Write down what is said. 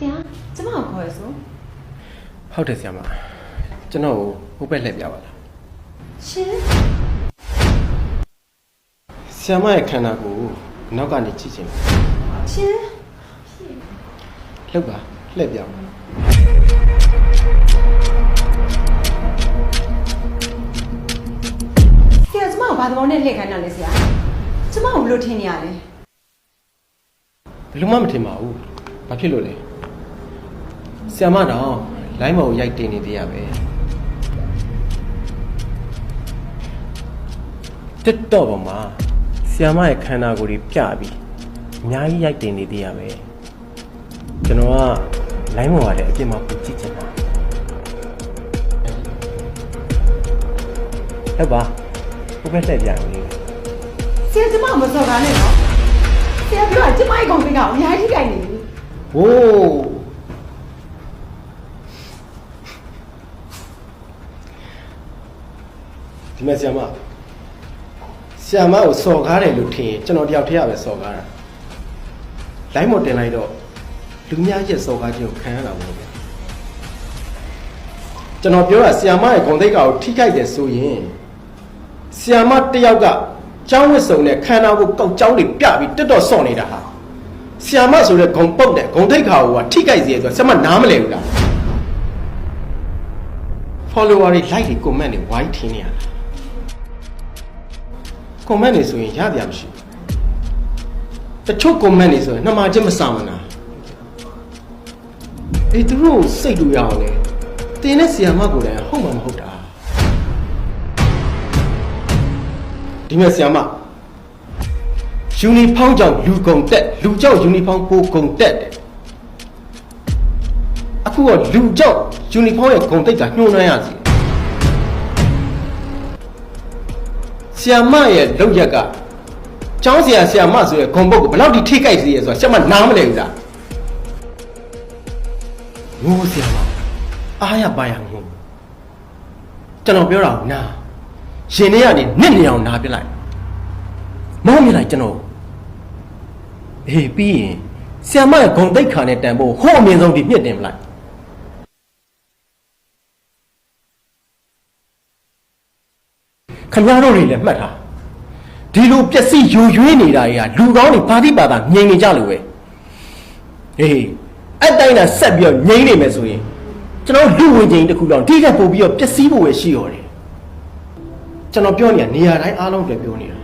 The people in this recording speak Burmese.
ဆရာကျမကိုခေါ်ရစို့ဟုတ်တယ်ဆရာမကျွန်တော်ကိုဟုတ်ပဲလှည့်ပြပါလားရှင်ဆရာမရဲ့ခန္ဓာကိုယ်နောက်ကနေကြည့်ချင်တယ်ရှင်လှုပ်ပါလှည့်ပြပါဆရာကျမကိုဘာသဘောနဲ့လှည့်ခိုင်းတာလဲဆရာကျမကိုဘယ်လိုထင်နေရလဲဘယ်လိုမှမထင်ပါဘူးဘာဖြစ်လို့လဲဆရာမတော့လိုင်းမော်ကိုရိုက်တင်နေသေးရပဲတစ်တော့ပေါ်မှာဆရာမရဲ့ခန္ဓာကိုယ်ကြီးပြပြီးအများကြီးရိုက်တင်နေသေးရပဲကျွန်တော်ကလိုင်းမော်ကလည်းအပြစ်မှပူကြည့်ချင်တာဟုတ်ပါဘယ်ပဲလှည့်ပြနေလဲဆရာကျမမစော်ကားနဲ့နော်ဆရာပြောကျမရဲ့ကောင်ကအများကြီးကြိုက်နေပြီဟိုးဒီမဲ့ဆရာမကိုစော်ကားတယ်လို့ထင်ရင်ကျွန်တော်တယောက်တည်းရပဲစော်ကားတာလိုင်းမော်တင်လိုက်တော့လူများရဲ့စော်ကားခြင်းကိုခံရတာပေါ့ဗျာကျွန်တော်ပြောတာဆရာမရဲ့ဂုဏ်သိက္ခာကိုထိခိုက်တယ်ဆိုရင်ဆရာမတယောက်ကကျောင်းဝတ်စုံနဲ့ခန္ဓာကိုယ်ကောက်ကျောင်းတွေပြပြီးတက်တော့စော့နေတာဟာဆရာမဆိုတဲ့ဂုံပုတ်တဲ့ဂုံထိတ်ခါကိုကထိကြိုက်စေရဆိုဆရာမနားမလဲဘူးလား follower တွေ like တွေ comment တွေဝိုင်းထင်းနေရတာ comment တွေဆိုရင်ရပြမရှိဘူးတချို့ comment တွေဆိုရင်နှမချင်းမစာမနာအေးသူတို့စိတ်တူရအောင်လေတင်းနဲ့ဆရာမကိုလည်းဟုတ်မှာမဟုတ်တာဒီမဲ့ဆရာမယူနီဖောင်းကြောင့်လူကုန်တက်လူကြောင့်ယူနီဖောင်းပိုကုန်တက်တယ်အခုကလူကြောင့်ယူနီဖောင်းရဲ့ဂုံတိတ်ကညှိုးနှွမ်းရစီဆရာမရဲ့လောက်ရက်ကကျောင်းဆရာမဆိုတဲ့ဂုံပုတ်ကိုဘယ်လောက်ထိထိကြိုက်စီရဲဆိုတာဆရာမနားမလဲဘူးလားငိုးဆရာမအားရပါရငိုးကျွန်တော်ပြောတာနာရှင်ထဲကနေနစ်နေအောင်နာပြလိုက်မောင်းမြလိုက်ကျွန်တော်ဟေးပြီးရင်ဆရာမရဲ့ဂုံတိတ်ခါနဲ့တန်ဖို့ဟိုအမြင့်ဆုံးဒီမြင့်တင်ပလိုက်ခင်ဗျားတို့တွေလည်းမှတ်ထားဒီလိုပျက်စီးယိုယွင်းနေတာတွေကလူကောင်းတွေဘာတိပါတာငြိမ်နေကြလို့ပဲဟေးအဲ့တိုင်းသာဆက်ပြီးတော့ငြိမ်နေမယ်ဆိုရင်ကျွန်တော်လူဝင်ချင်းတစ်ခုတော့ဒီကပို့ပြီးတော့ပျက်စီးဖို့ပဲရှိရောတယ်ကျွန်တော်ပြောနေတာနေရာတိုင်းအားလုံးတွေပြောနေတာ